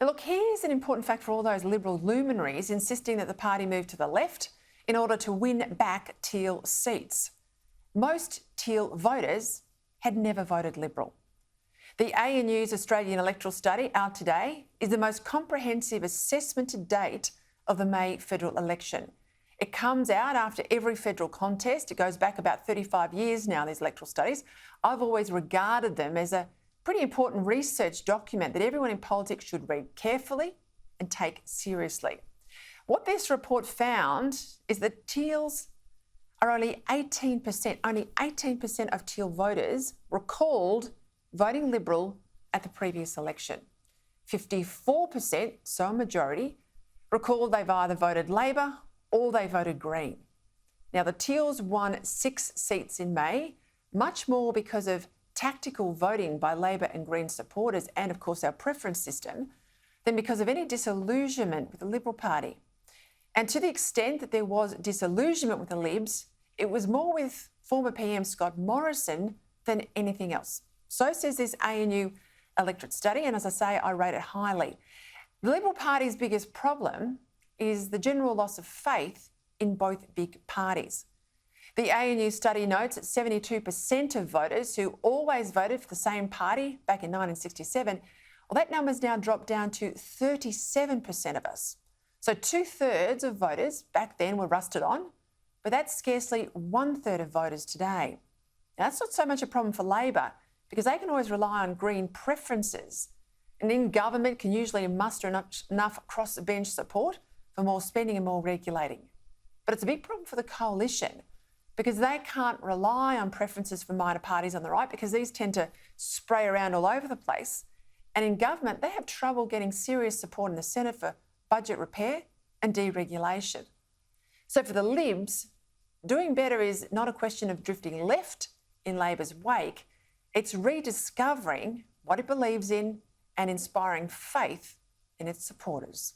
Now, look, here's an important fact for all those Liberal luminaries insisting that the party move to the left in order to win back teal seats. Most teal voters had never voted Liberal. The ANU's Australian electoral study, out today, is the most comprehensive assessment to date of the May federal election. It comes out after every federal contest. It goes back about 35 years now, these electoral studies. I've always regarded them as a pretty important research document that everyone in politics should read carefully and take seriously. What this report found is that teals are only 18% of teal voters recalled voting Liberal at the previous election. 54%, so a majority, recalled they've either voted Labor or they voted Green. Now, the teals won 6 seats in May, much more because of tactical voting by Labor and Green supporters and, of course, our preference system, than because of any disillusionment with the Liberal Party. And to the extent that there was disillusionment with the Libs, it was more with former PM Scott Morrison than anything else. So says this ANU electorate study, and as I say, I rate it highly. The Liberal Party's biggest problem is the general loss of faith in both big parties. The ANU study notes that 72% of voters who always voted for the same party back in 1967, well, that number's now dropped down to 37% of us. So 2/3 of voters back then were rusted on, but that's scarcely 1/3 of voters today. Now, that's not so much a problem for Labor because they can always rely on Green preferences, and in government can usually muster enough cross-bench support for more spending and more regulating. But it's a big problem for the coalition because they can't rely on preferences for minor parties on the right because these tend to spray around all over the place. And in government, they have trouble getting serious support in the Senate for budget repair and deregulation. So for the Libs, doing better is not a question of drifting left in Labor's wake. It's rediscovering what it believes in and inspiring faith in its supporters.